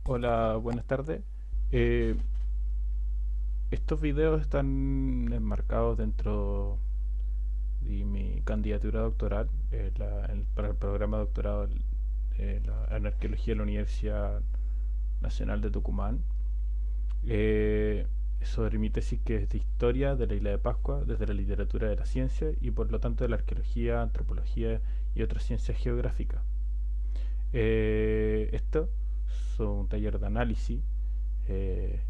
Hola, buenas tardes. Eh, Estos videos están enmarcados dentro de mi candidatura doctoral para el programa de doctorado en arqueología de la Universidad Nacional de Tucumán. Eh, Sobre mi tesis, que es de historia de la isla de Pascua desde la literatura de la ciencia y por lo tanto de la arqueología, antropología y otras ciencias geográficas. Esto son un taller de análisis eh,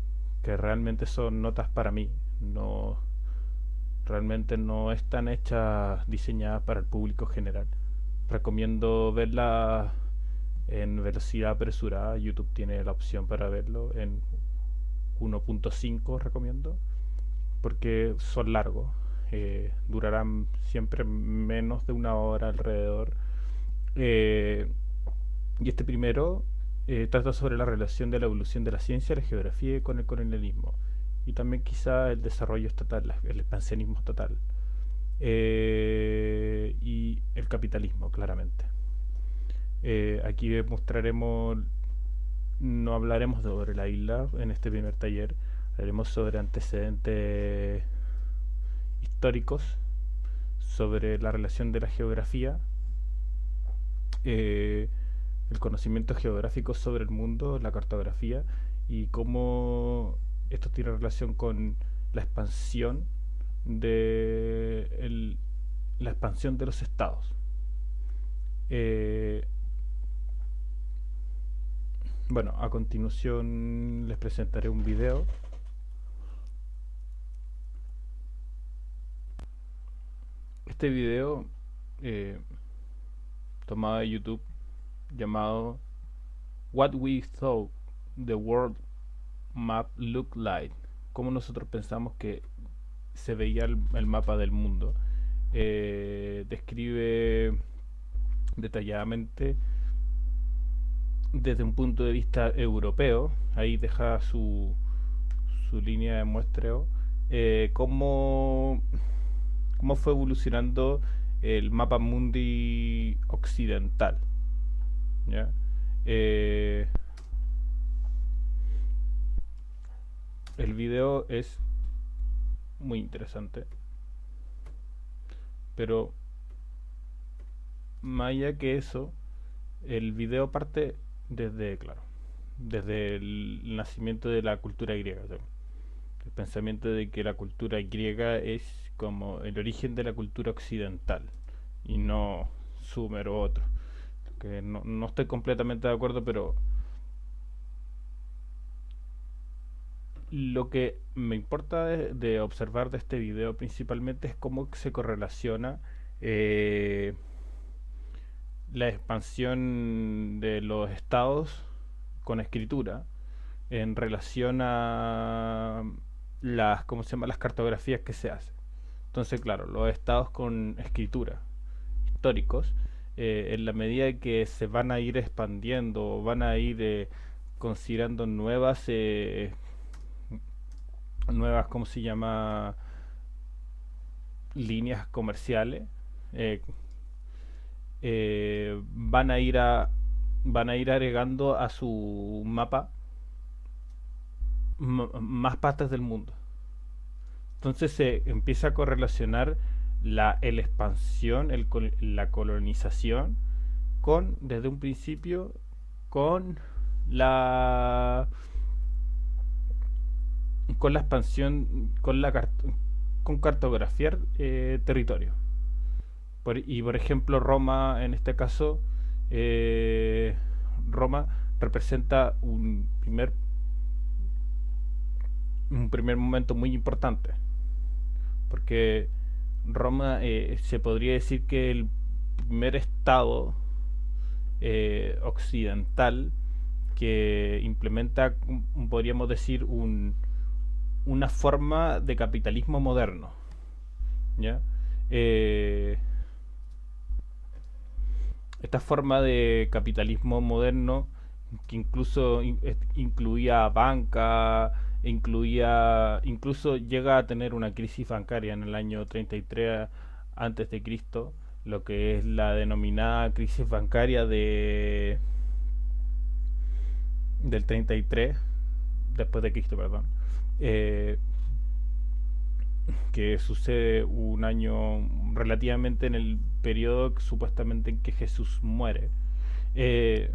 que realmente son notas para mí. No, realmente no están hechas, diseñadas para el público general. Recomiendo verlas en velocidad apresurada. YouTube tiene la opción para verlo en 1.5, recomiendo, porque son largos. Durarán siempre menos de una hora alrededor. Eh, y este primero trata sobre la relación de la evolución de la ciencia, la geografía con el colonialismo. Y también quizá el desarrollo estatal, el expansionismo estatal. Y el capitalismo, claramente. Aquí mostraremos, no hablaremos sobre la isla en este primer taller, hablaremos sobre antecedentes históricos, sobre la relación de la geografía, eh, el conocimiento geográfico sobre el mundo, la cartografía y cómo esto tiene relación con la expansión de la expansión de los estados. Eh, bueno, a continuación les presentaré un video. Este video eh, tomado de YouTube, llamado What We Thought the World Map Looked Like, cómo nosotros pensamos que se veía el mapa del mundo. Describe detalladamente desde un punto de vista europeo, ahí deja su línea de muestreo, cómo fue evolucionando el mapa mundi occidental. ¿Ya? Eh, el video es muy interesante, pero más allá que eso, el video parte desde, claro, desde el nacimiento de la cultura griega. O sea, el pensamiento de que la cultura griega es como el origen de la cultura occidental y no Sumer o otro. Que no estoy completamente de acuerdo, pero lo que me importa de observar de este video principalmente es cómo se correlaciona eh, la expansión de los estados con escritura en relación a las, ¿cómo se llama?, las cartografías que se hacen. Entonces, claro, los estados con escritura históricos, en la medida que se van a ir expandiendo, van a ir considerando nuevas, ¿cómo se llama?, líneas comerciales, eh, van a van a ir agregando a su mapa más partes del mundo. Entonces se empieza a correlacionar el expansión, la colonización, desde un principio, con la, con la expansión, con cartografiar territorio. Y por ejemplo, Roma, en este caso, eh, Roma representa un primer momento muy importante, porque Roma se podría decir que el primer estado occidental que implementa, podríamos decir, una forma de capitalismo moderno. ¿Ya? Eh, Esta forma de capitalismo moderno, que incluso incluía banca, incluso llega a tener una crisis bancaria en el año 33 antes de Cristo, lo que es la denominada crisis bancaria del 33 después de Cristo, perdón, eh, que sucede un año relativamente en el periodo supuestamente en que Jesús muere. Eh,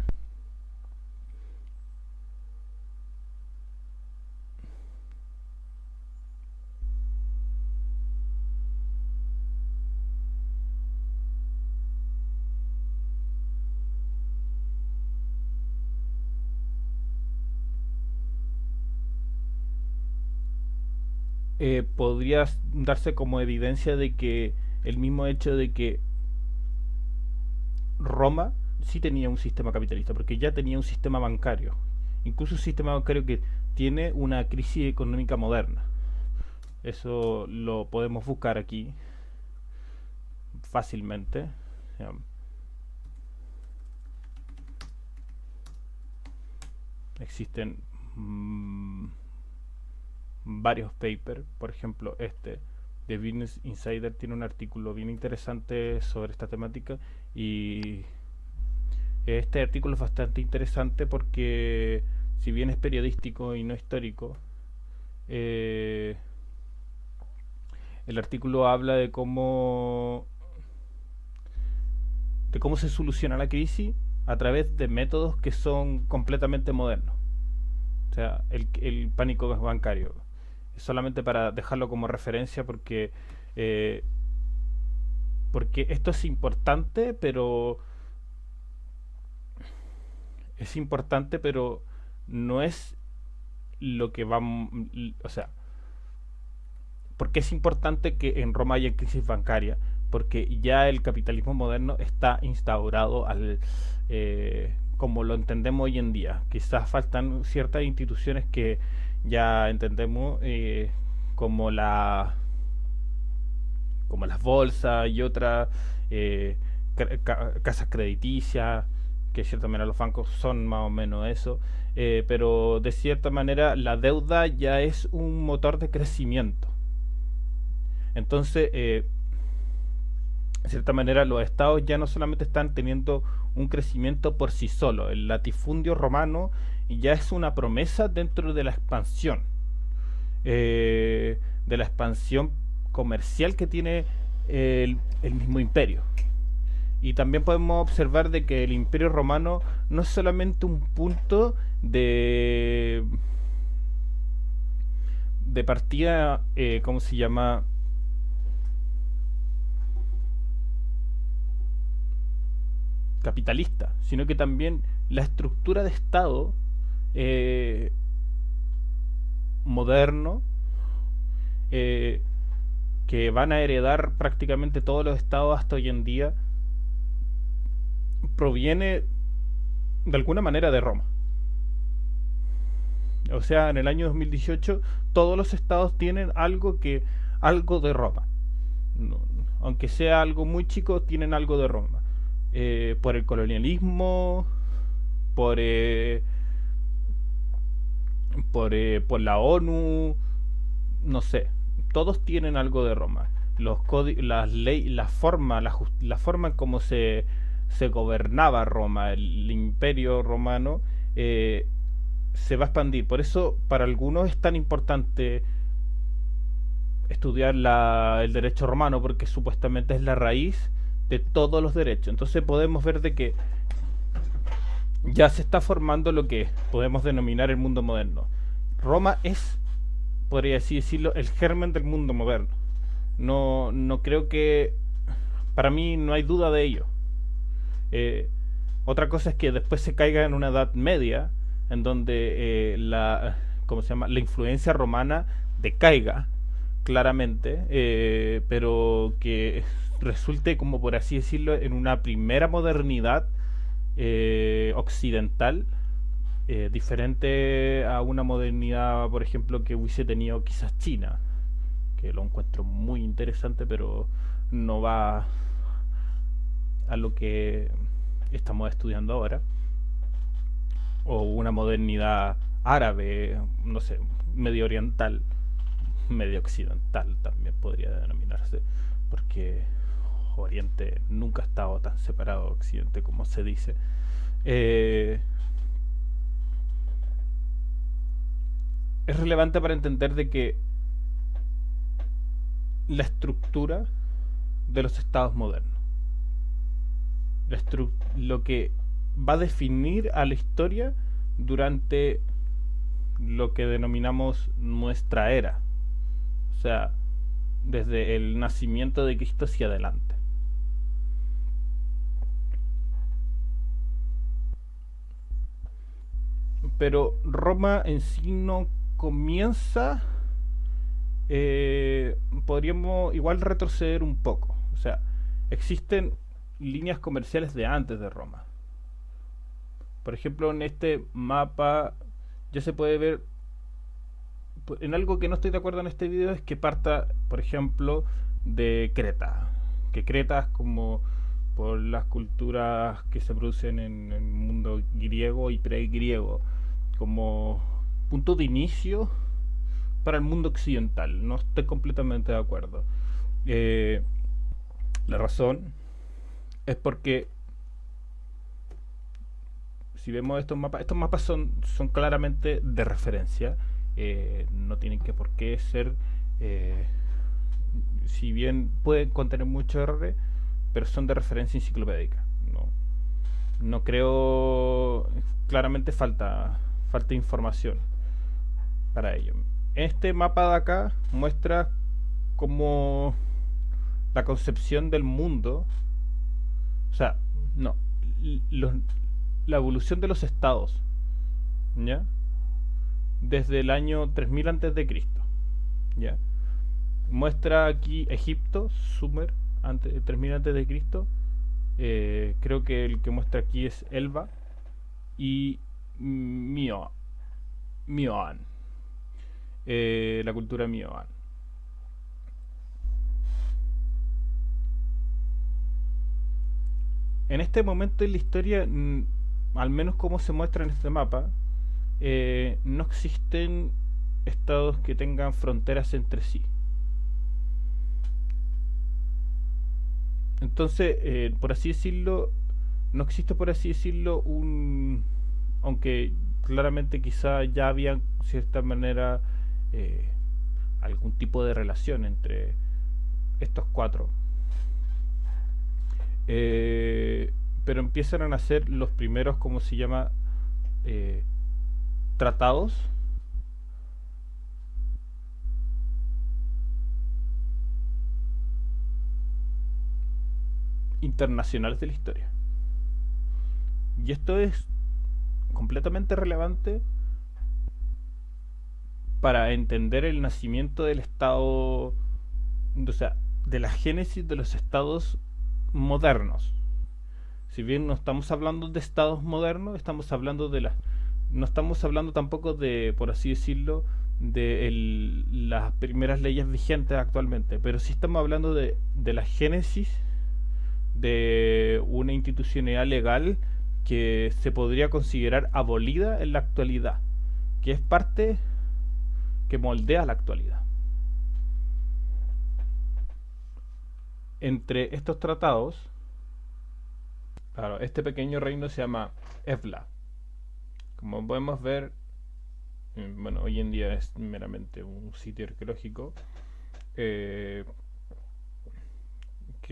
podría darse como evidencia de que el mismo hecho de que Roma sí tenía un sistema capitalista, porque ya tenía un sistema bancario, incluso un sistema bancario que tiene una crisis económica moderna. Eso lo podemos buscar aquí fácilmente. Existen varios papers, por ejemplo de Business Insider tiene un artículo bien interesante sobre esta temática, y este artículo es bastante interesante porque si bien es periodístico y no histórico, eh, el artículo habla de cómo se soluciona la crisis a través de métodos que son completamente modernos. O sea, el pánico bancario. Solamente para dejarlo como referencia eh, porque esto es importante, pero no es lo que va, o sea, porque es importante que en Roma haya crisis bancaria, porque ya el capitalismo moderno está instaurado como lo entendemos hoy en día. Quizás faltan ciertas instituciones que ya entendemos, como como las bolsas y otras, eh, casas crediticias, que de cierta manera los bancos son más o menos eso, pero de cierta manera la deuda ya es un motor de crecimiento. Entonces, de cierta manera, los estados ya no solamente están teniendo un crecimiento por sí solo, el latifundio romano ya es una promesa dentro de la expansión comercial que tiene el mismo imperio. Y también podemos observar de que el imperio romano no es solamente un punto de partida, ¿cómo se llama? Capitalista, sino que también la estructura de Estado eh, moderno, eh, que van a heredar prácticamente todos los estados hasta hoy en día, proviene de alguna manera de Roma. O sea, en el año 2018 todos los estados tienen algo de Roma. No, aunque sea algo muy chico, tienen algo de Roma. Por el colonialismo, por, eh, por la ONU, no sé, todos tienen algo de Roma. Las leyes, la forma en cómo se gobernaba Roma, el imperio romano, se va a expandir. Por eso, para algunos es tan importante estudiar el derecho romano, porque supuestamente es la raíz de todos los derechos. Entonces podemos ver de que ya se está formando lo que podemos denominar el mundo moderno. Roma es, podría así decirlo, el germen del mundo moderno. No creo que, para mí no hay duda de ello. Eh, Otra cosa es que después se caiga en una edad media, en donde ¿cómo se llama? La influencia romana decaiga claramente, pero que resulte, como por así decirlo, en una primera modernidad occidental, diferente a una modernidad, por ejemplo, que hubiese tenido quizás China, que lo encuentro muy interesante, pero no va a lo que estamos estudiando ahora, o una modernidad árabe, no sé, medio oriental, medio occidental también podría denominarse, porque Oriente nunca ha estado tan separado de Occidente como se dice. Eh, es relevante para entender de que la estructura de los estados modernos, lo que va a definir a la historia durante lo que denominamos nuestra era, o sea, desde el nacimiento de Cristo hacia adelante. Pero Roma en sí no comienza, podríamos igual retroceder un poco. O sea, existen líneas comerciales de antes de Roma. Por ejemplo, en este mapa ya se puede ver, en algo que no estoy de acuerdo en este video es que parta, por ejemplo, de Creta. Que Creta es como por las culturas que se producen en el mundo griego y pregriego, como punto de inicio para el mundo occidental. No estoy completamente de acuerdo. Eh, la razón es porque si vemos estos mapas son claramente de referencia. No tienen que por qué ser, eh, si bien pueden contener muchos errores, pero son de referencia enciclopédica. No creo, claramente falta información para ello. Este mapa de acá muestra cómo la concepción del mundo, o sea, no, los, la evolución de los estados, ¿ya? Desde el año 3000 antes de Cristo, ¿ya? Muestra aquí Egipto, Sumer, 3000 antes de Cristo. Creo que el que muestra aquí es Elba y Mioan, la cultura Mioan. En este momento en la historia, al menos como se muestra en este mapa, no existen estados que tengan fronteras entre sí. Entonces, por así decirlo, no existe, por así decirlo, aunque claramente quizá ya había cierta manera algún tipo de relación entre estos cuatro, pero empiezan a nacer los primeros, como se llama, tratados internacionales de la historia. Y esto es completamente relevante para entender el nacimiento del Estado, o sea, de la génesis de los estados modernos. Si bien no estamos hablando de estados modernos, estamos hablando de no estamos hablando tampoco de, por así decirlo, de las primeras leyes vigentes actualmente, pero sí estamos hablando de la génesis de una institucionalidad legal que se podría considerar abolida en la actualidad, que es parte que moldea la actualidad. Entre estos tratados, claro, este pequeño reino se llama Evla. Como podemos ver, bueno, hoy en día es meramente un sitio arqueológico que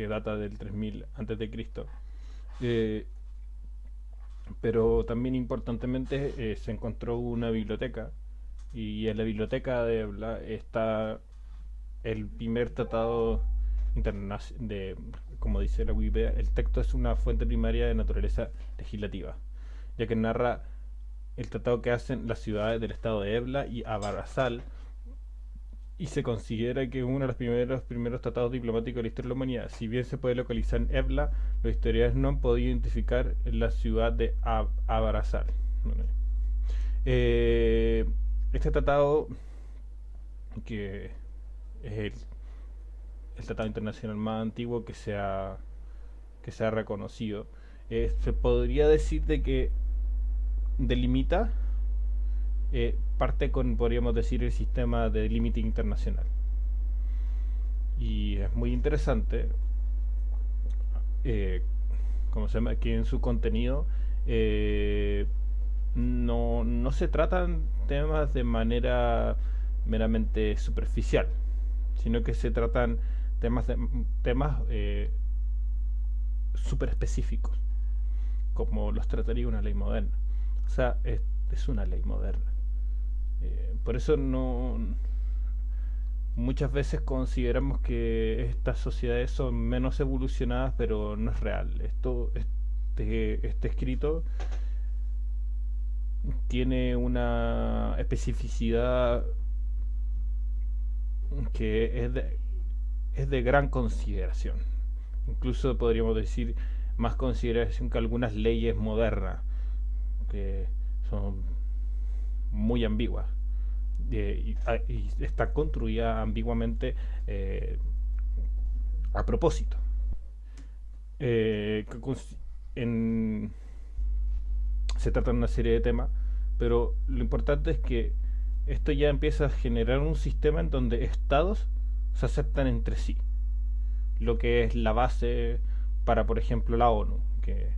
data del 3000 antes de Cristo. Pero también importantemente se encontró una biblioteca, y en la biblioteca de Ebla está el primer tratado internacional de, como dice la Wikipedia, el texto es una fuente primaria de naturaleza legislativa, ya que narra el tratado que hacen las ciudades del estado de Ebla y Abarasal, y se considera que es uno de los primeros tratados diplomáticos de la historia de la humanidad. Si bien se puede localizar en Ebla, los historiadores no han podido identificar la ciudad de Abarasal. Este tratado, que es el tratado internacional más antiguo que se ha reconocido, se podría decir de que delimita parte con, podríamos decir, el sistema de límite internacional. Y es muy interesante, como se llama, que en su contenido no se tratan temas de manera meramente superficial, sino que se tratan temas súper específicos, como los trataría una ley moderna. O sea, es una ley moderna. Por eso no muchas veces consideramos que estas sociedades son menos evolucionadas, pero no es real. Este escrito tiene una especificidad que es de gran consideración. Incluso podríamos decir más consideración que algunas leyes modernas, que son muy ambiguas y está construida ambiguamente a propósito. Eh, en, Se trata de una serie de temas, pero lo importante es que esto ya empieza a generar un sistema en donde estados se aceptan entre sí, lo que es la base para, por ejemplo, la ONU, que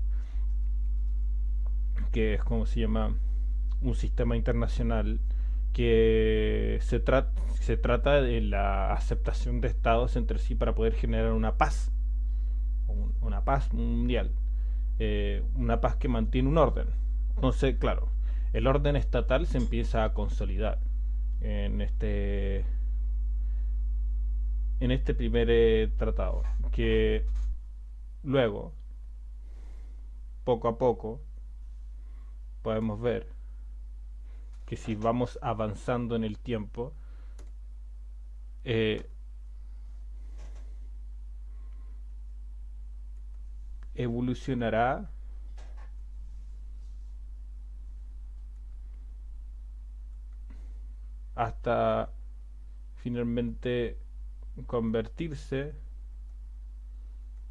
es como se llama un sistema internacional que se trata de la aceptación de estados entre sí para poder generar una paz mundial, una paz que mantiene un orden. Entonces, claro, el orden estatal se empieza a consolidar en este primer tratado, que luego, poco a poco, podemos ver que si vamos avanzando en el tiempo, eh, evolucionará hasta finalmente convertirse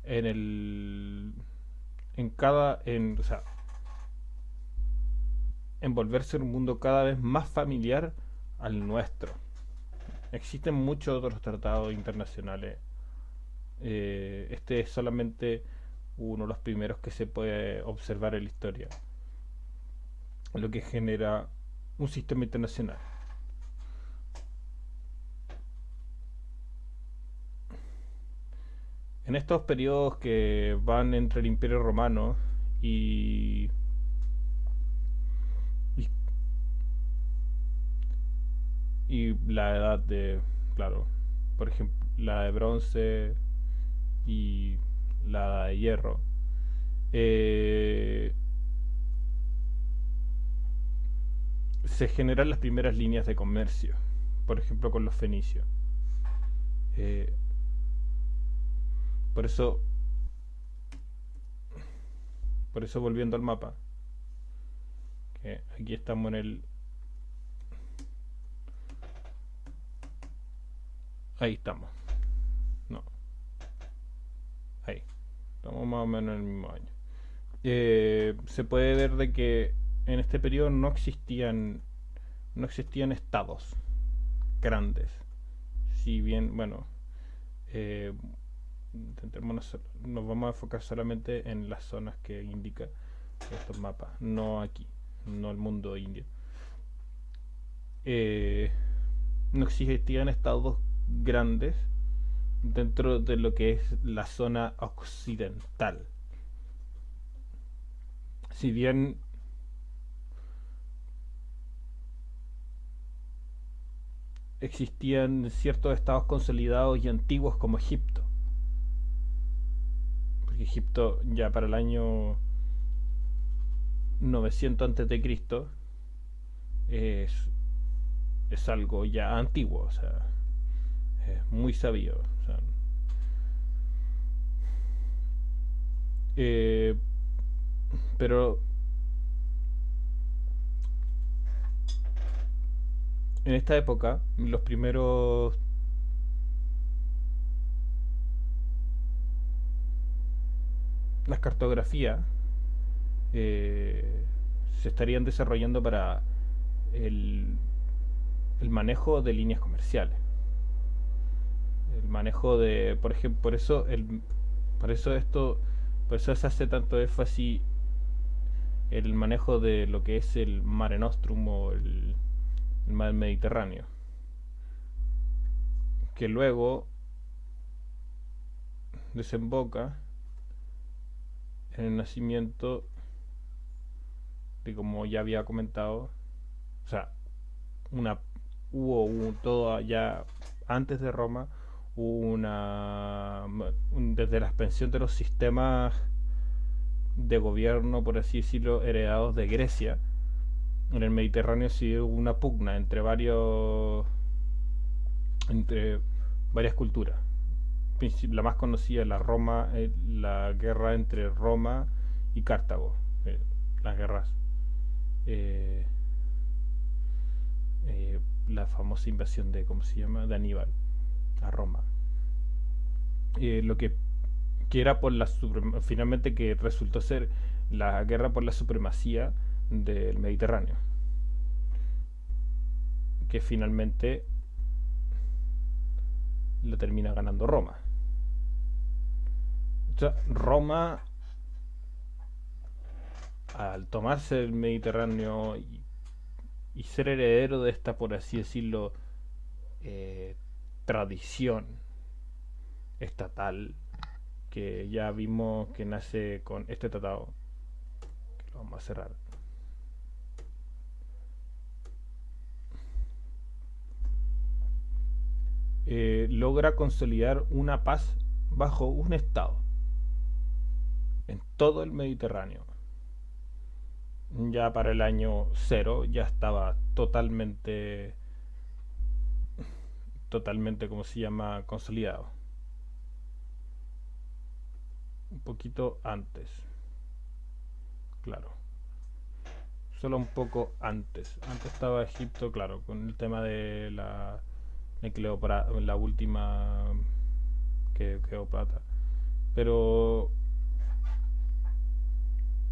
en el en cada en o sea en volverse un mundo cada vez más familiar al nuestro. Existen muchos otros tratados internacionales. Este es solamente uno de los primeros que se puede observar en la historia, lo que genera un sistema internacional. En estos periodos que van entre el Imperio Romano y, y, y la edad de, claro, por ejemplo, la de bronce y la de hierro, eh, se generan las primeras líneas de comercio, por ejemplo con los fenicios. Eh, por eso, por eso volviendo al mapa, que aquí estamos en el, ahí estamos, no, ahí, estamos más o menos en el mismo año. Se puede ver de que en este periodo no existían estados grandes. Si bien, bueno, eh, nos vamos a enfocar solamente en las zonas que indica estos mapas, no aquí, no el mundo indio. Eh, no existían estados grandes dentro de lo que es la zona occidental. Si bien existían ciertos estados consolidados y antiguos como Egipto, porque Egipto ya para el año 900 a.C. es, es algo ya antiguo, o sea, es muy sabio. O sea, eh, pero en esta época, las cartografías se estarían desarrollando para el, el manejo de líneas comerciales, el manejo de, por ejemplo, por eso esto, por eso se hace tanto énfasis en el manejo de lo que es el Mare Nostrum el mar Mediterráneo, que luego desemboca en el nacimiento de, como ya había comentado, o sea, hubo todo ya antes de Roma, desde la expansión de los sistemas de gobierno, por así decirlo, heredados de Grecia. En el Mediterráneo sí hubo una pugna entre varias culturas. La más conocida es la guerra entre Roma y Cartago, las guerras, eh, la famosa invasión de, ¿cómo se llama?, de Aníbal a Roma. Lo que era finalmente que resultó ser la guerra por la supremacía del Mediterráneo, que finalmente lo termina ganando Roma. O sea, Roma, al tomarse el Mediterráneo y ser heredero de esta, por así decirlo, tradición estatal, que ya vimos que nace con este tratado, que lo vamos a cerrar. Logra consolidar una paz bajo un estado en todo el Mediterráneo. Ya para el año 0 ya estaba totalmente, ¿cómo se llama?, consolidado. Un poquito antes, claro, solo un poco antes. Antes estaba Egipto, claro, con el tema de la última Cleopatra. Pero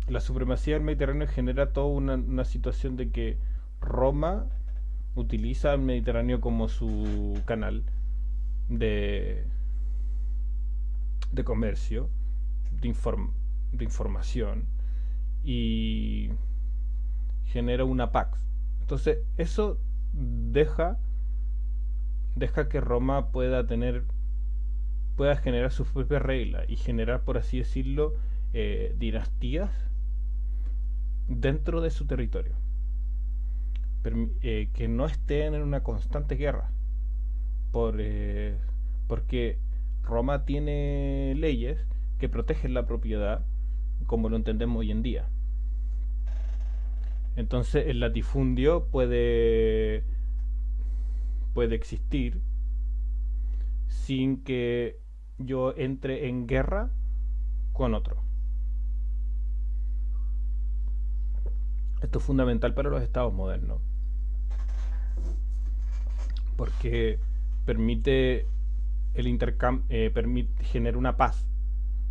la supremacía del Mediterráneo genera toda una situación de que Roma utiliza el Mediterráneo como su canal de, de comercio, de información, y genera una Pax. Entonces eso deja que Roma pueda generar sus propias reglas y generar, por así decirlo, dinastías dentro de su territorio, que no estén en una constante guerra, porque Roma tiene leyes que protegen la propiedad como lo entendemos hoy en día. Entonces el latifundio puede existir sin que yo entre en guerra con otro. Esto es fundamental para los estados modernos, porque permite el intercambio, genera una paz,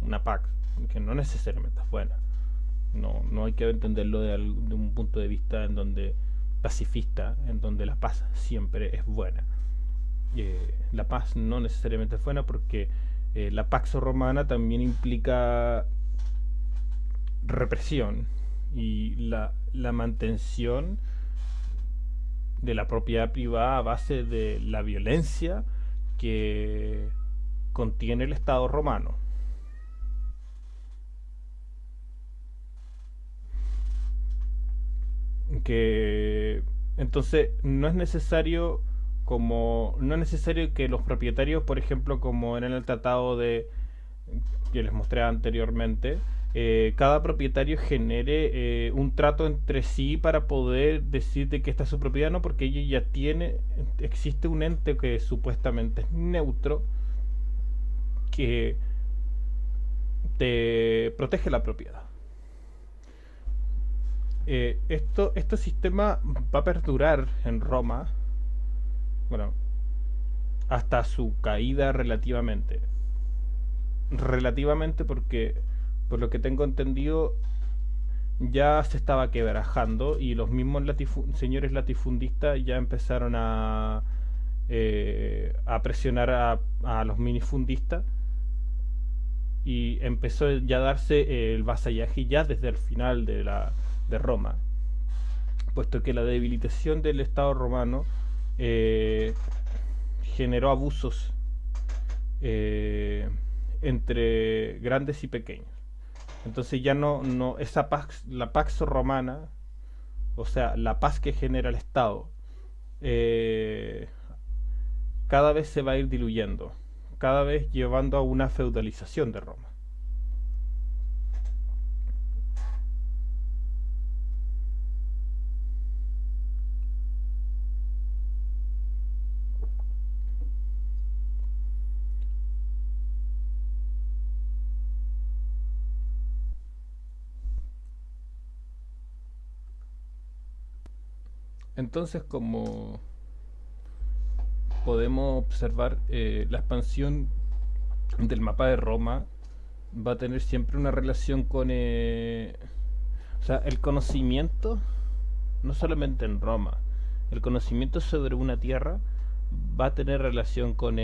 una pax, que no necesariamente es buena. No hay que entenderlo de un punto de vista en donde pacifista, en donde la paz siempre es buena. La paz no necesariamente es buena, porque la Pax Romana también implica represión y la mantención de la propiedad privada a base de la violencia que contiene el Estado romano. Que entonces no es necesario que los propietarios, por ejemplo, como en el tratado que les mostré anteriormente, cada propietario genere un trato entre sí para poder decir de que esta es su propiedad, no, porque ella ya existe un ente que supuestamente es neutro, que te protege la propiedad. Este sistema va a perdurar en Roma, bueno, hasta su caída relativamente, porque por lo que tengo entendido ya se estaba quebrajando y los mismos señores latifundistas ya empezaron a presionar a los minifundistas, y empezó ya a darse el vasallaje ya desde el final de Roma, puesto que la debilitación del Estado romano eh, generó abusos eh, entre grandes y pequeños. Entonces ya no esa pax, la pax romana, o sea, la paz que genera el Estado, eh, cada vez se va a ir diluyendo, cada vez llevando a una feudalización de Roma. Entonces, como podemos observar, la expansión del mapa de Roma va a tener siempre una relación con... o sea, el conocimiento, no solamente en Roma, el conocimiento sobre una tierra va a tener relación con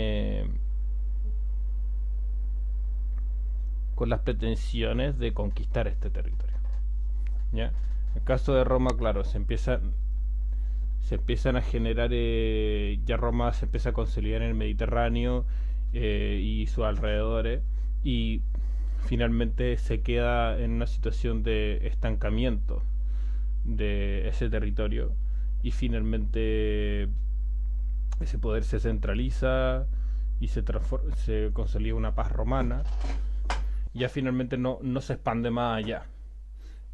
las pretensiones de conquistar este territorio. ¿Ya? En el caso de Roma, claro, se empiezan a generar, ya Roma se empieza a consolidar en el Mediterráneo y sus alrededores, y finalmente se queda en una situación de estancamiento de ese territorio, y finalmente ese poder se centraliza y se consolida una paz romana. Ya finalmente no se expande más allá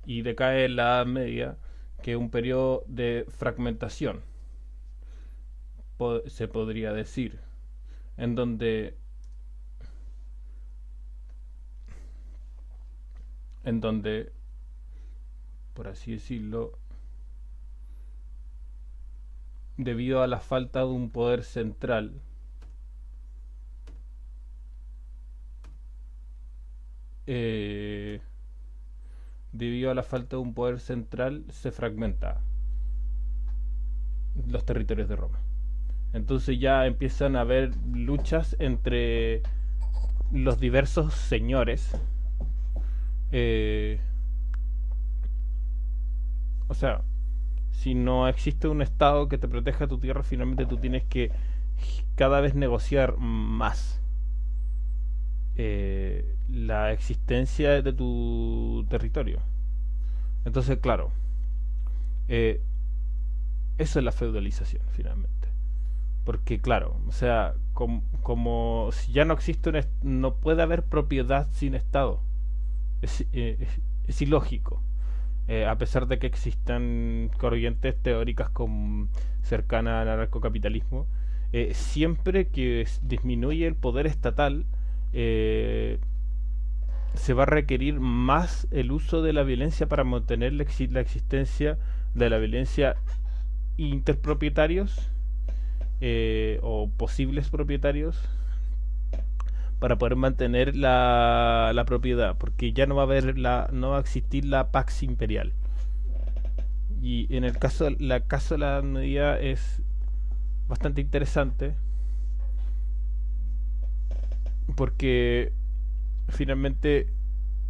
y decae en la Edad Media, que es un periodo de fragmentación, se podría decir, en donde en donde por así decirlo, debido a la falta de un poder central, eh, debido a la falta de un poder central, se fragmenta los territorios de Roma. Entonces ya empiezan a haber luchas entre los diversos señores. eh, o sea, si no existe un estado que te proteja tu tierra, finalmente tú tienes que cada vez negociar más la existencia de tu territorio. Entonces, claro, eh, eso es la feudalización finalmente. Porque, claro, o sea, como si ya no existe no puede haber propiedad sin Estado. Es ilógico. A pesar de que existan corrientes teóricas cercanas al anarcocapitalismo, siempre que disminuye el poder estatal, se va a requerir más el uso de la violencia para mantener la existencia de la violencia interpropietarios o posibles propietarios, para poder mantener la propiedad, porque ya no va a existir la pax imperial. Y en el caso de la medida es bastante interesante, porque finalmente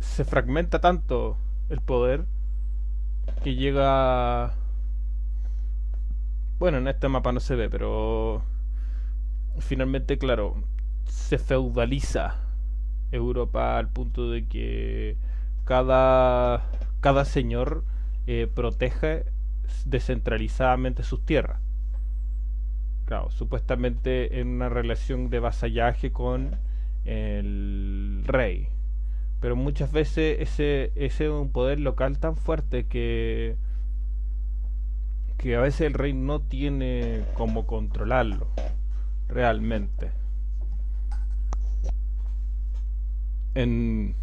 se fragmenta tanto el poder que llega, bueno, en este mapa no se ve, pero finalmente, claro, se feudaliza Europa al punto de que cada señor protege descentralizadamente sus tierras. Claro, supuestamente en una relación de vasallaje con el rey. Pero muchas veces ese es un poder local tan fuerte que a veces el rey no tiene cómo controlarlo realmente. En,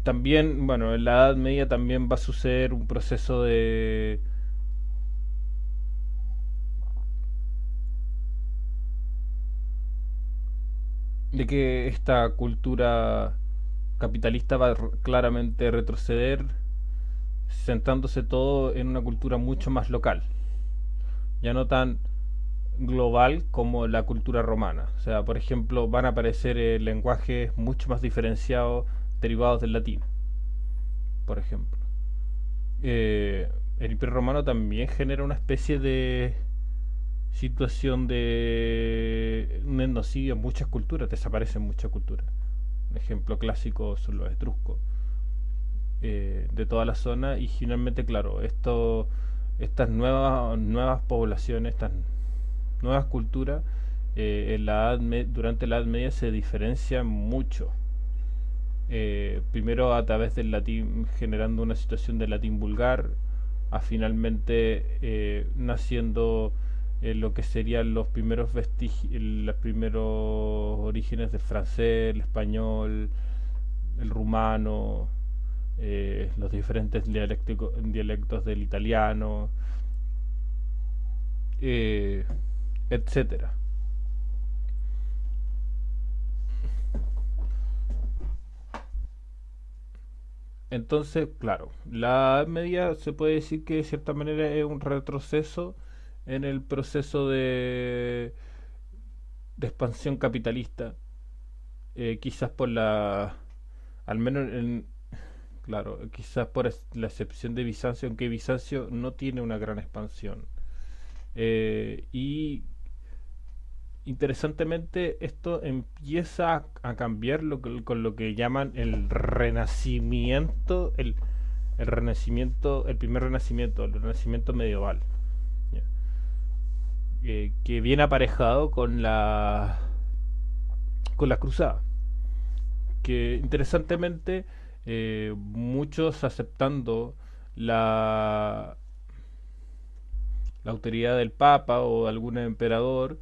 también, bueno, en la Edad Media también va a suceder un proceso de que esta cultura capitalista va a claramente retroceder, centrándose todo en una cultura mucho más local, ya no tan global como la cultura romana. O sea, por ejemplo, van a aparecer lenguajes mucho más diferenciados derivados del latín, por ejemplo. el Imperio Romano también genera una especie de situación de un etnocidio en muchas culturas, desaparecen muchas culturas. Un ejemplo clásico son los etruscos, de toda la zona, y finalmente, claro, estas nuevas poblaciones, estas nuevas culturas, durante la Edad Media se diferencian mucho. Primero a través del latín, generando una situación de latín vulgar, a finalmente naciendo lo que serían los primeros vestigios, los primeros orígenes del francés, el español, el rumano, los diferentes dialectos del italiano, eh, etcétera. Entonces, claro, la Edad Media se puede decir que de cierta manera es un retroceso en el proceso de expansión capitalista, quizás por al menos claro, quizás por la excepción de Bizancio, aunque Bizancio no tiene una gran expansión. Y interesantemente esto empieza a cambiar con lo que llaman el renacimiento, el renacimiento, el primer renacimiento, el renacimiento medieval, ¿ya? Que viene aparejado con la cruzada, que interesantemente muchos aceptando la, la autoridad del Papa o algún emperador,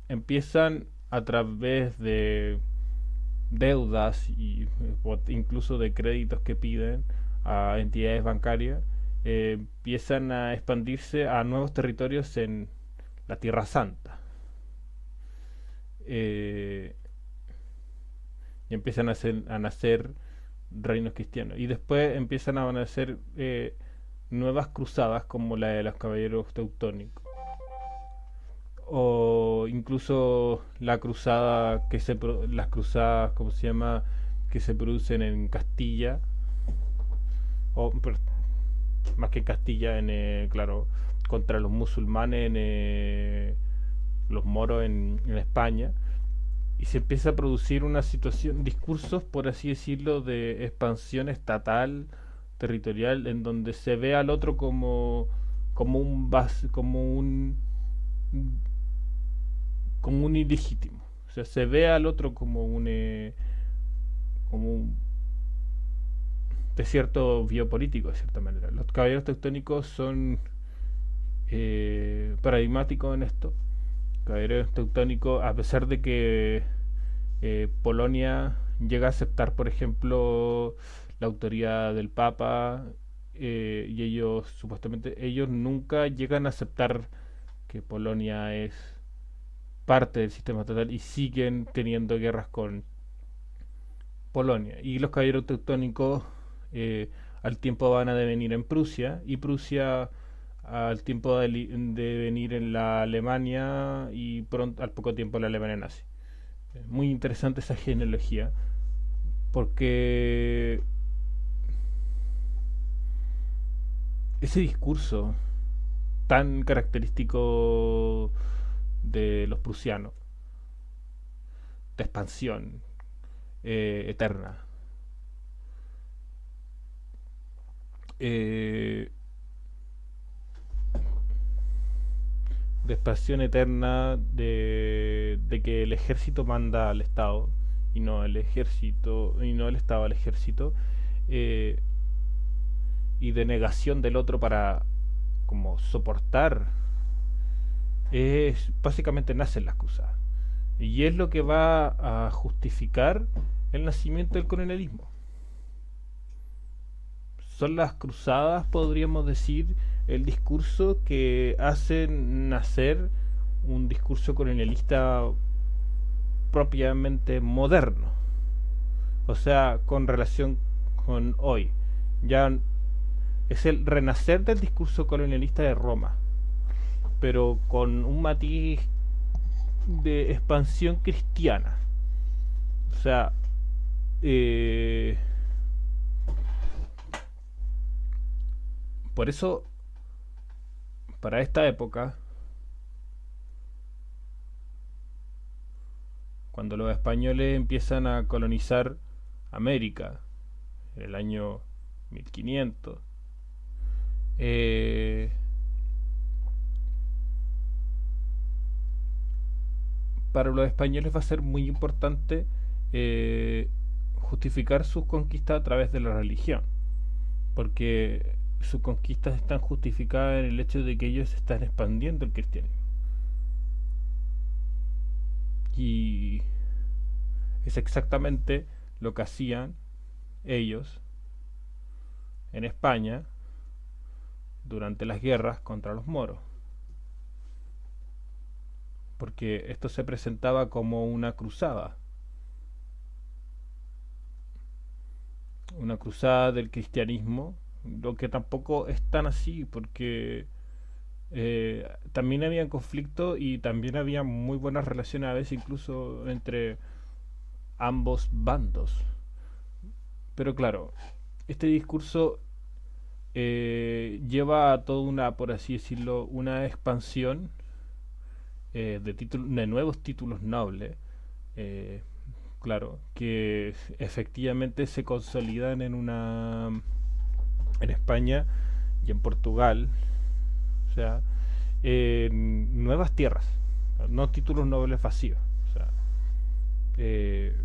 empiezan a través de deudas y incluso de créditos que piden a entidades bancarias, empiezan a expandirse a nuevos territorios en la Tierra Santa. Eh, y empiezan a nacer reinos cristianos. Y después empiezan a nacer nuevas cruzadas como la de los caballeros teutónicos. O incluso las cruzadas, ¿cómo se llama? Que se producen en Castilla, o más que en Castilla, claro, contra los musulmanes, los moros en España, y se empieza a producir una situación, discursos, por así decirlo, de expansión estatal, territorial, en donde se ve al otro como un ilegítimo. O sea, se ve al otro como un desierto biopolítico, de cierta manera. Los caballeros teutónicos son paradigmáticos en esto. Caballeros teutónicos, a pesar de que Polonia llega a aceptar, por ejemplo, la autoridad del Papa, y ellos nunca llegan a aceptar que Polonia es parte del sistema estatal y siguen teniendo guerras con Polonia. Y los caballeros teutónicos al tiempo van a devenir en Prusia, y Prusia al tiempo de venir en la Alemania, y pronto, al poco tiempo la Alemania nazi. Muy interesante esa genealogía, porque ese discurso tan característico de los prusianos, de expansión eterna, eh, de expansión eterna, de que el ejército manda al Estado y no el ejército y no el Estado al ejército, eh, y de negación del otro para como soportar, es básicamente nacen las cruzadas, y es lo que va a justificar el nacimiento del colonialismo. Son las cruzadas, podríamos decir, el discurso que hace nacer un discurso colonialista propiamente moderno, o sea, con relación con hoy. Ya es el renacer del discurso colonialista de Roma, pero con un matiz de expansión cristiana. O sea, eh, Por eso, para esta época, cuando los españoles empiezan a colonizar América, en el año 1500, eh, para los españoles va a ser muy importante eh, justificar sus conquistas a través de la religión, porque sus conquistas están justificadas en el hecho de que ellos están expandiendo el cristianismo. Y es exactamente lo que hacían ellos en España durante las guerras contra los moros, porque esto se presentaba como una cruzada del cristianismo, lo que tampoco es tan así, porque también había conflicto y también había muy buenas relaciones a veces incluso entre ambos bandos. Pero claro, este discurso lleva a toda una, por así decirlo, una expansión de nuevos títulos nobles, eh, claro, que efectivamente se consolidan en España y en Portugal, o sea, en nuevas tierras, no títulos nobles vacíos, o sea, eh,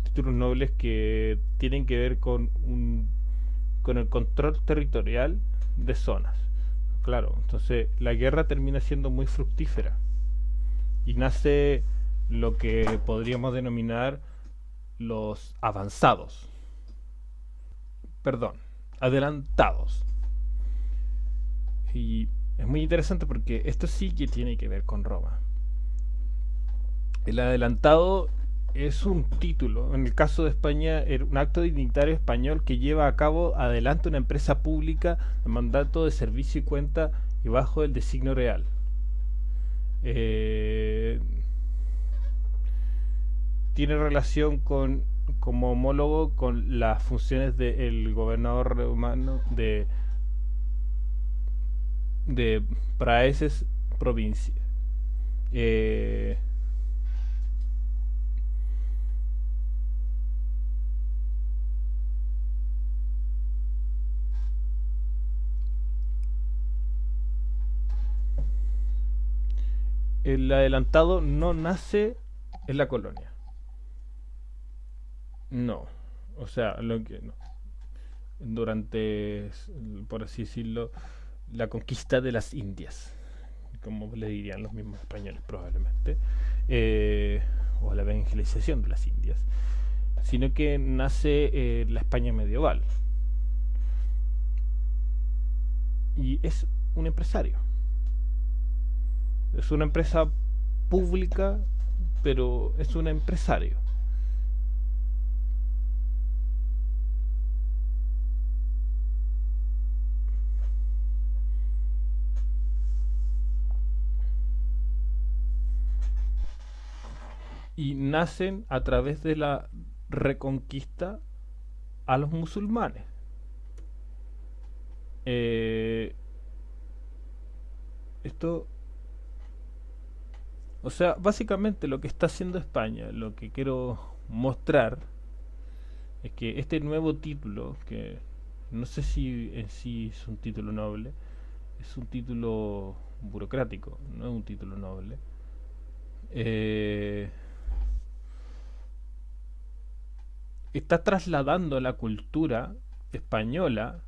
títulos nobles que tienen que ver con el control territorial de zonas. Claro, entonces la guerra termina siendo muy fructífera y nace lo que podríamos denominar los avanzados, perdón, adelantados. Y es muy interesante porque esto sí que tiene que ver con Roma. El adelantado es un título, en el caso de España, era un acto dignitario español que lleva a cabo adelante una empresa pública de mandato de servicio y cuenta y bajo el designio real. Eh, Tiene relación como homólogo con las funciones del gobernador romano de praeses provincia. Eh, el adelantado no nace en la colonia. No. O sea, lo que no. Durante, por así decirlo, la conquista de las Indias, como le dirían los mismos españoles probablemente, eh, o la evangelización de las Indias, sino que nace la España medieval. Y es un empresario. Es una empresa pública, pero es un empresario. Y nacen a través de la reconquista a los musulmanes. Eh, Esto, o sea, básicamente lo que está haciendo España, lo que quiero mostrar es que este nuevo título, que no sé si en sí es un título noble, es un título burocrático, no es un título noble, eh, está trasladando la cultura española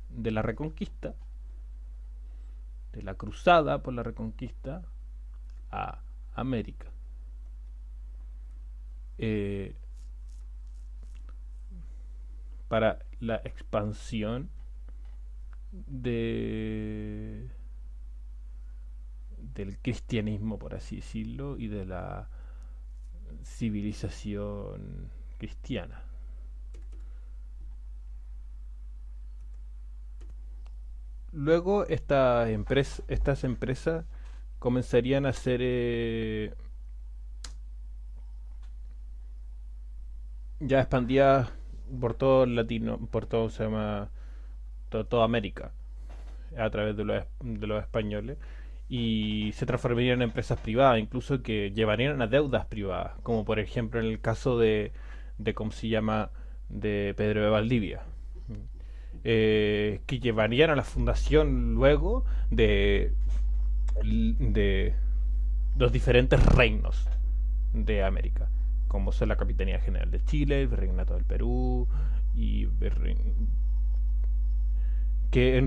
de la reconquista, de la cruzada por la reconquista, a América. Eh, para la expansión de del cristianismo, por así decirlo, y de la civilización cristiana. Luego estas empresas comenzarían a ser ya expandidas por todo latino, por todo se llama toda América a través de los españoles y se transformarían en empresas privadas, incluso que llevarían a deudas privadas, como por ejemplo en el caso de ¿cómo se llama?, de Pedro de Valdivia, que llevarían a la fundación luego de los diferentes reinos de América, como son la Capitanía General de Chile, el Virreinato del Perú, y que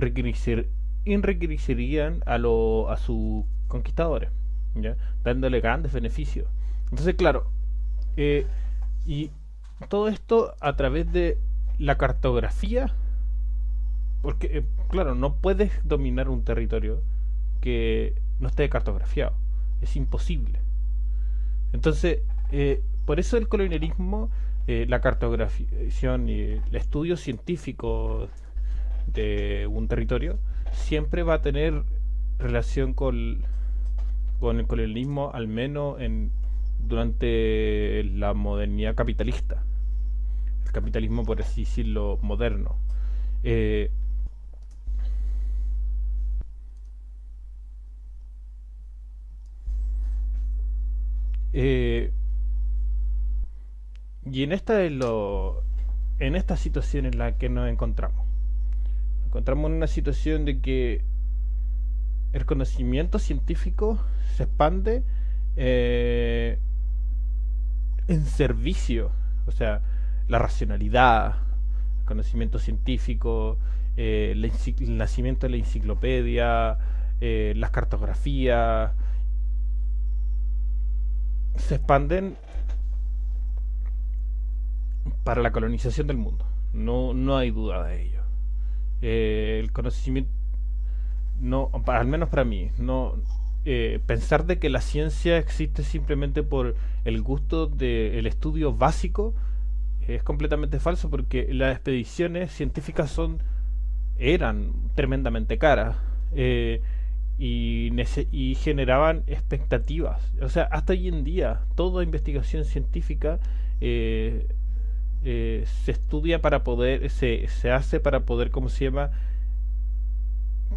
enriquecerían a sus conquistadores, ¿ya? Dándole grandes beneficios. Entonces, claro, eh, y todo esto a través de la cartografía, porque, claro, no puedes dominar un territorio que no esté cartografiado, es imposible. Entonces, por eso el colonialismo, la cartografiación y el estudio científico de un territorio siempre va a tener relación con el colonialismo, al menos durante la modernidad capitalista, el capitalismo por así decirlo moderno. Eh, eh, y en esta situación en la que nos encontramos en una situación de que el conocimiento científico se expande eh, en servicio, o sea, la racionalidad, el conocimiento científico, el nacimiento de la enciclopedia, las cartografías, se expanden para la colonización del mundo. No, no hay duda de ello. El conocimiento, no, al menos para mí, no, pensar de que la ciencia existe simplemente por el gusto del estudio básico es completamente falso, porque las expediciones científicas eran tremendamente caras, y generaban expectativas. O sea, hasta hoy en día toda investigación científica se estudia para poder, se hace para poder, ¿cómo se llama?,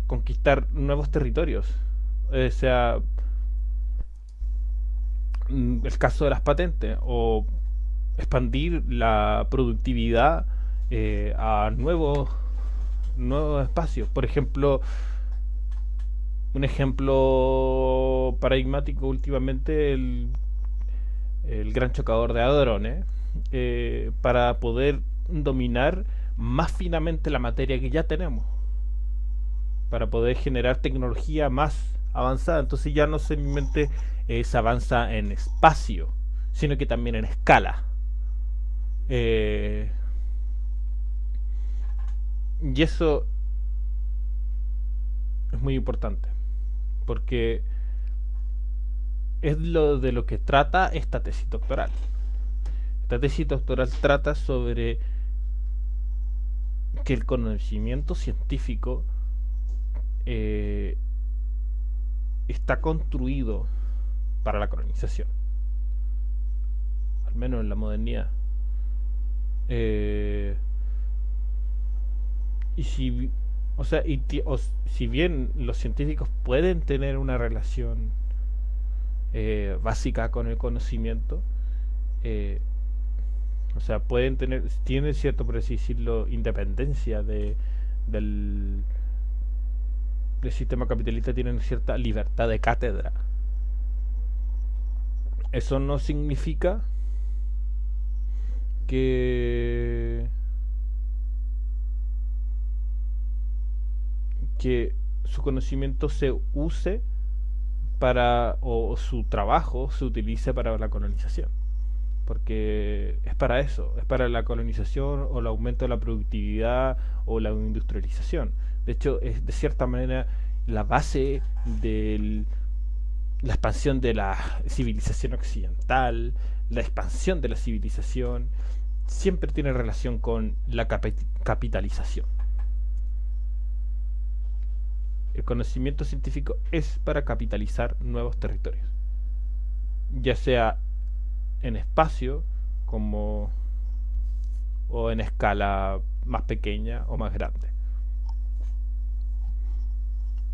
conquistar nuevos territorios. O sea, el caso de las patentes, o expandir la productividad a nuevos espacios. Por ejemplo, un ejemplo paradigmático últimamente, el gran chocador de hadrones, para poder dominar más finamente la materia que ya tenemos, para poder generar tecnología más avanzada. Entonces ya no solamente se avanza en espacio, sino que también en escala. Eh, y eso es muy importante, porque es de lo que trata esta tesis doctoral. Esta tesis doctoral trata sobre que el conocimiento científico está construido para la colonización, al menos en la modernidad. Y si, o sea, si bien los científicos pueden tener una relación básica con el conocimiento, eh, o sea, tienen cierto, por así decirlo, independencia del, del sistema capitalista, tienen cierta libertad de cátedra. Eso no significa que su conocimiento se use o su trabajo se utilice para la colonización, porque es para eso, es para la colonización o el aumento de la productividad o la industrialización. De hecho, es de cierta manera la base de la expansión de la civilización occidental. La expansión de la civilización siempre tiene relación con la capitalización. El conocimiento científico es para capitalizar nuevos territorios, ya sea en espacio o en escala más pequeña o más grande.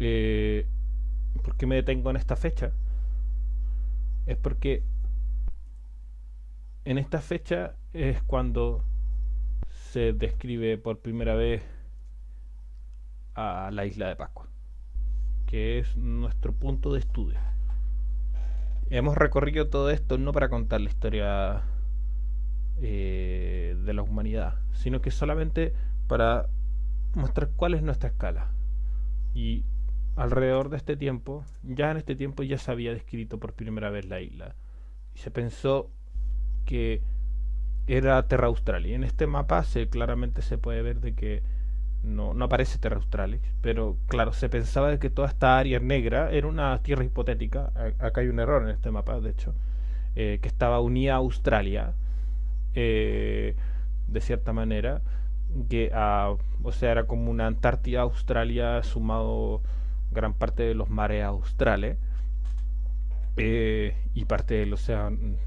Eh, ¿Por qué me detengo en esta fecha? Es porque en esta fecha es cuando se describe por primera vez a la isla de Pascua, que es nuestro punto de estudio. Hemos recorrido todo esto no para contar la historia de la humanidad, sino que solamente para mostrar cuál es nuestra escala. Y alrededor de este tiempo, ya en este tiempo ya se había descrito por primera vez la isla. Y se pensó que era Terra Australis. En este mapa claramente se puede ver de que no aparece Terra Australis, pero claro, se pensaba de que toda esta área negra era una tierra hipotética. Acá hay un error en este mapa, de hecho, que estaba unida a Australia, eh, de cierta manera, o sea, era como una Antártida Australia sumado gran parte de los mares australes, y parte del océano,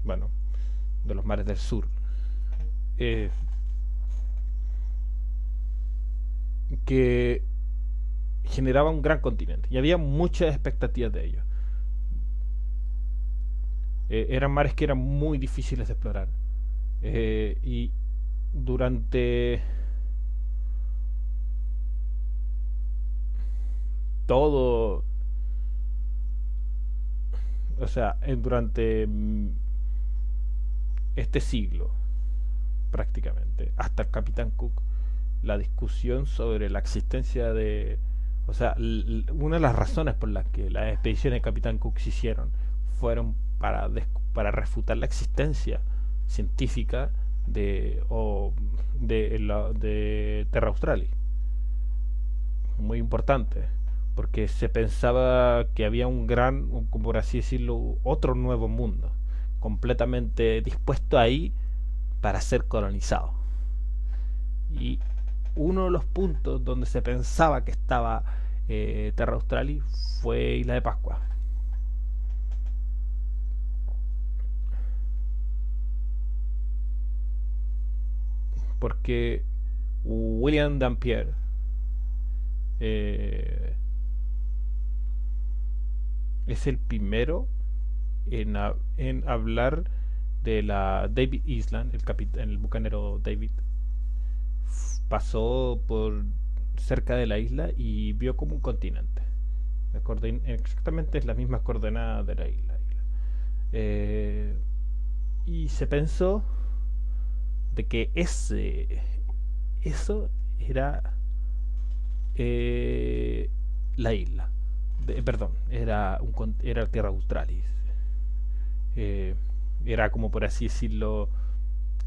bueno, de los mares del sur, eh, que generaba un gran continente y había muchas expectativas de ello. Eran mares que eran muy difíciles de explorar, y durante todo, o sea, durante este siglo prácticamente, hasta el Capitán Cook, la discusión sobre la existencia de... O sea, una de las razones por las que las expediciones de Capitán Cook se hicieron fueron para refutar la existencia científica de Terra Australis. Muy importante, porque se pensaba que había un gran, como por así decirlo, otro nuevo mundo, completamente dispuesto ahí para ser colonizado. Y uno de los puntos donde se pensaba que estaba Terra Australis fue Isla de Pascua. Porque William Dampier eh, es el primero en hablar de la David Island, el bucanero David pasó por cerca de la isla y vio como un continente. Exactamente es las mismas coordenadas de la isla. Eh, y se pensó de que eso era eh, la isla. Perdón, era Tierra Australis. Eh, Era como por así decirlo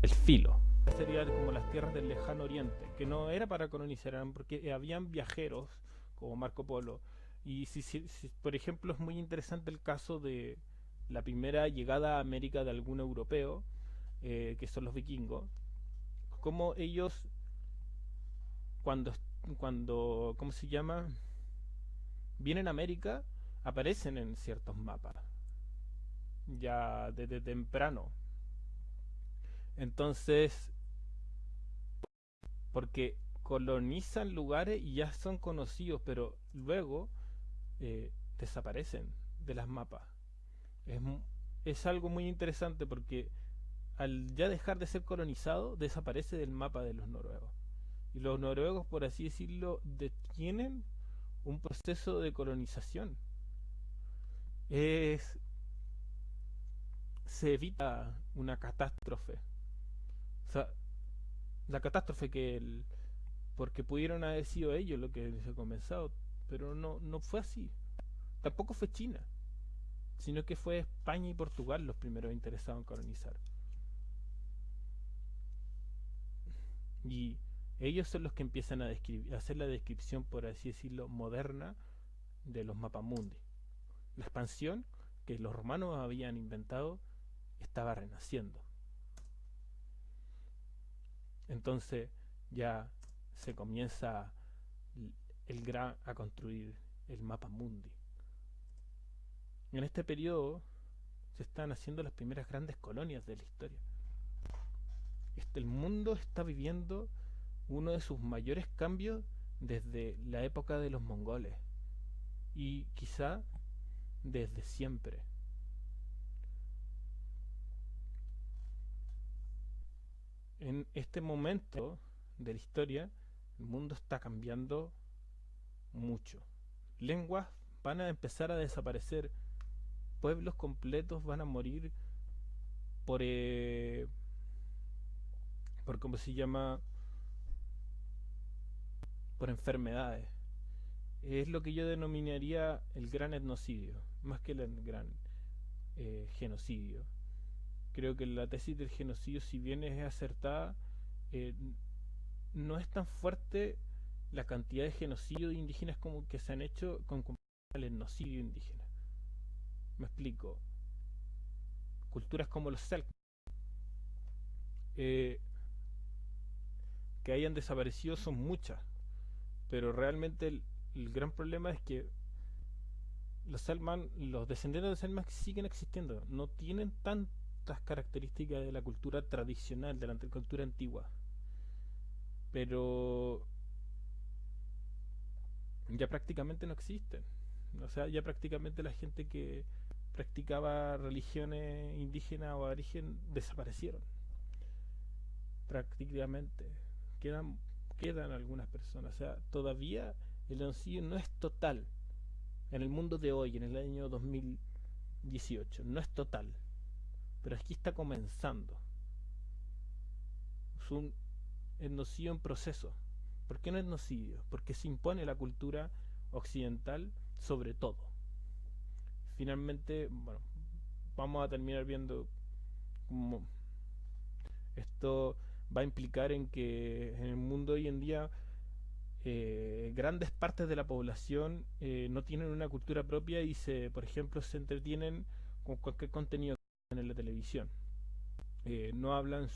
el filo. Sería como las tierras del lejano oriente, que no era para colonizar, eran porque habían viajeros como Marco Polo. Y si, por ejemplo, es muy interesante el caso de la primera llegada a América de algún europeo, que son los vikingos, como ellos cuando, ¿cómo se llama? Vienen a América, aparecen en ciertos mapas, ya desde temprano. Entonces, porque colonizan lugares y ya son conocidos, pero luego desaparecen de las mapas. Es, es algo muy interesante porque al ya dejar de ser colonizado, desaparece del mapa de los noruegos. Y los noruegos, por así decirlo, detienen un proceso de colonización. Es, Se evita una catástrofe. O sea, la catástrofe porque pudieron haber sido ellos lo que se ha comenzado, pero no fue así. Tampoco fue China, sino que fue España y Portugal los primeros interesados en colonizar. Y ellos son los que empiezan a hacer la descripción, por así decirlo, moderna de los mapamundi. La expansión que los romanos habían inventado estaba renaciendo. Entonces ya se comienza a construir el mapa mundi. En este periodo se están haciendo las primeras grandes colonias de la historia. El mundo está viviendo uno de sus mayores cambios desde la época de los mongoles. y quizá desde siempre. En este momento de la historia, el mundo está cambiando mucho. Lenguas van a empezar a desaparecer, pueblos completos van a morir por, por ¿cómo se llama? Por enfermedades. Es lo que yo denominaría el gran etnocidio, más que el gran genocidio. Creo que la tesis del genocidio, si bien es acertada, eh, no es tan fuerte la cantidad de genocidios indígenas como que se han hecho con el etnocidio indígena. Me explico. Culturas como los Selknam, eh, que hayan desaparecido son muchas, pero realmente el gran problema es que los Selknam, los descendientes de Selknam siguen existiendo, no tienen tantas características de la cultura tradicional, de la cultura antigua, pero ya prácticamente no existen. O sea, ya prácticamente la gente que practicaba religiones indígenas o aborigen desaparecieron. Prácticamente. Quedan, quedan algunas personas. O sea, todavía el genocidio no es total. En el mundo de hoy, en el año 2018, no es total. Pero aquí está comenzando. Es un etnocidio en proceso. ¿Por qué no etnocidio? Porque se impone la cultura occidental sobre todo. Finalmente, bueno, vamos a terminar viendo cómo esto va a implicar en que en el mundo hoy en día grandes partes de la población no tienen una cultura propia y por ejemplo, se entretienen con cualquier contenido en la televisión. No hablan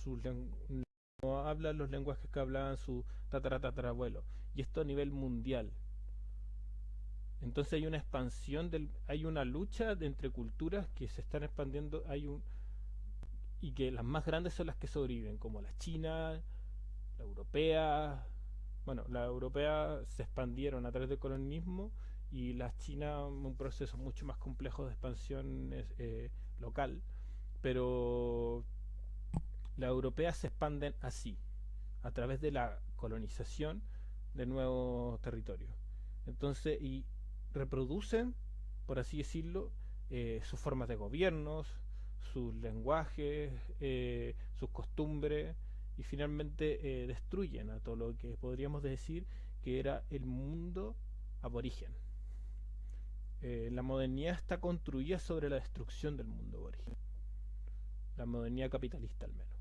no hablan los lenguajes que hablaban su tatarabuelo. Y esto a nivel mundial. Entonces hay una expansión hay una lucha entre culturas que se están expandiendo, y que las más grandes son las que sobreviven, como la China, la europea. Bueno, las europeas se expandieron a través del colonialismo y las chinas un proceso mucho más complejo de expansión local, pero las europeas se expanden así, a través de la colonización de nuevos territorios. Entonces, y reproducen, por así decirlo, sus formas de gobiernos, sus lenguajes, sus costumbres, y finalmente destruyen a todo lo que podríamos decir que era el mundo aborigen. La modernidad está construida sobre la destrucción del mundo aborigen, la modernidad capitalista al menos.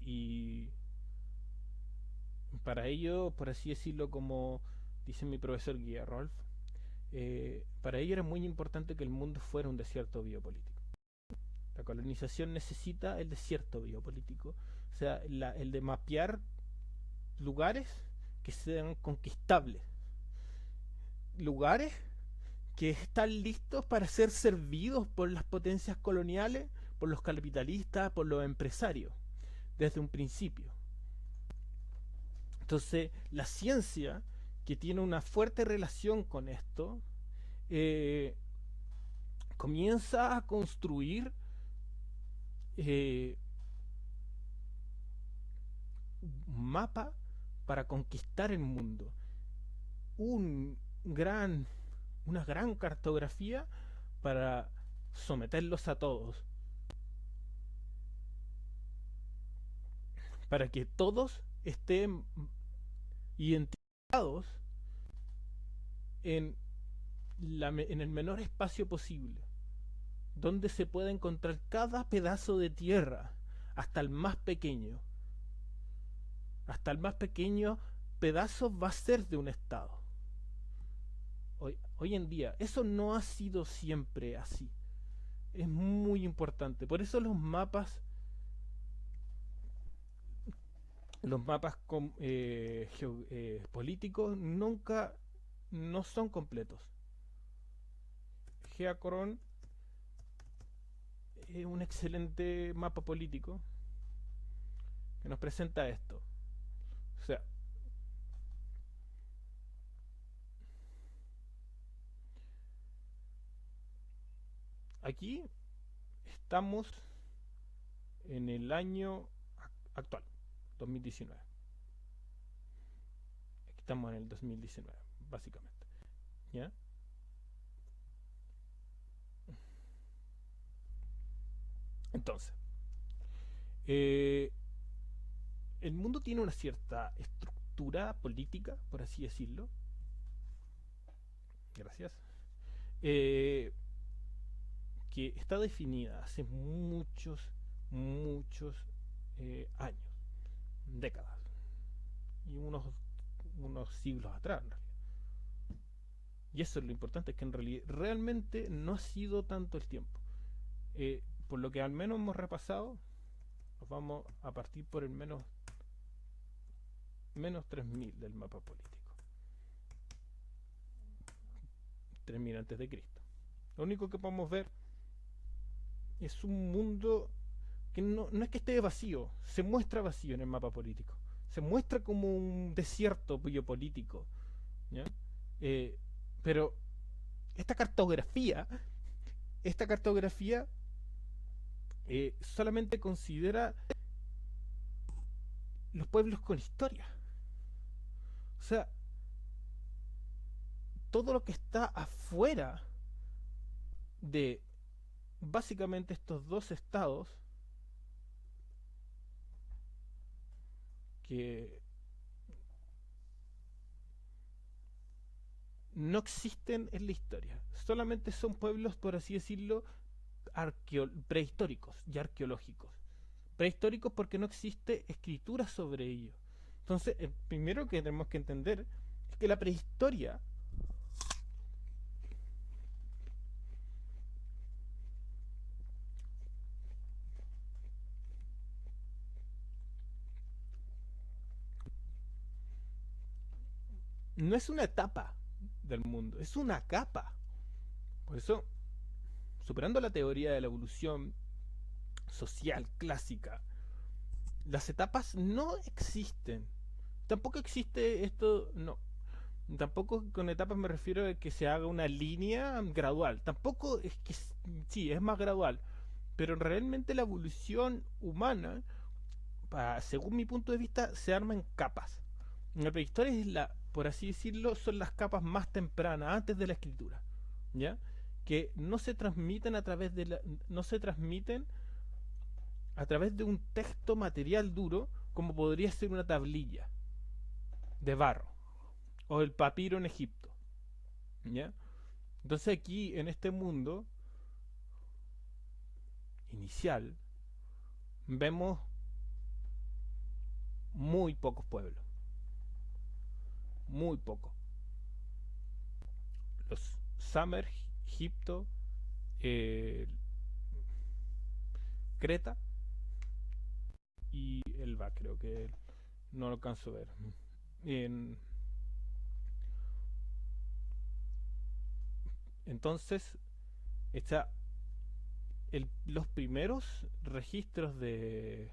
Y para ello, por así decirlo, como dice mi profesor Guía Rolf, para ello era muy importante que el mundo fuera un desierto biopolítico. La colonización necesita el desierto biopolítico, o sea, el de mapear lugares que sean conquistables, lugares que están listos para ser servidos por las potencias coloniales, por los capitalistas, por los empresarios, desde un principio. Entonces, la ciencia, que tiene una fuerte relación con esto, eh, comienza a construir eh, un mapa para conquistar el mundo. Un gran, una gran cartografía para someterlos a todos. Para que todos estén identificados en, en el menor espacio posible, donde se pueda encontrar cada pedazo de tierra, hasta el más pequeño. Hasta el más pequeño pedazo va a ser de un estado. Hoy en día, eso no ha sido siempre así. Es muy importante. Por eso los mapas políticos nunca no son completos. Geacoron es un excelente mapa político que nos presenta esto. O sea, aquí estamos en el año actual, 2019. Aquí estamos en el 2019, básicamente. ¿Ya? Entonces, eh, el mundo tiene una cierta estructura política, por así decirlo. Gracias. eh, que está definida hace muchos años, décadas, y unos siglos atrás, en realidad. Y eso es lo importante, es que en realidad realmente no ha sido tanto el tiempo. Por lo que al menos hemos repasado, nos vamos a partir por el menos 3000 del mapa político. 3000 antes de Cristo. Lo único que podemos ver es un mundo que no es que esté vacío, se muestra vacío en el mapa político. Se muestra como un desierto biopolítico. ¿Ya? Eh, pero esta cartografía, esta cartografía solamente considera los pueblos con historia. O sea, todo lo que está afuera de básicamente estos dos estados que no existen en la historia. Solamente son pueblos, por así decirlo, prehistóricos y arqueológicos. Prehistóricos porque no existe escritura sobre ellos. Entonces, el primero que tenemos que entender es que la prehistoria no es una etapa del mundo, es una capa. Por eso, superando la teoría de la evolución social clásica, las etapas no existen. Tampoco existe esto, no. Tampoco con etapas me refiero a que se haga una línea gradual. Tampoco es que sí, es más gradual. Pero realmente la evolución humana, según mi punto de vista, se arma en capas. En la prehistoria es la, por así decirlo, son las capas más tempranas, antes de la escritura. ¿Ya? Que no se transmiten a través de no se transmiten a través de un texto material duro, como podría ser una tablilla de barro o el papiro en Egipto. ¿Ya? Entonces aquí en este mundo inicial vemos muy pocos pueblos, muy pocos. Los Sumer, Egipto, eh, Creta y Elba, creo que no lo alcanzo a ver. En, entonces, está los primeros registros de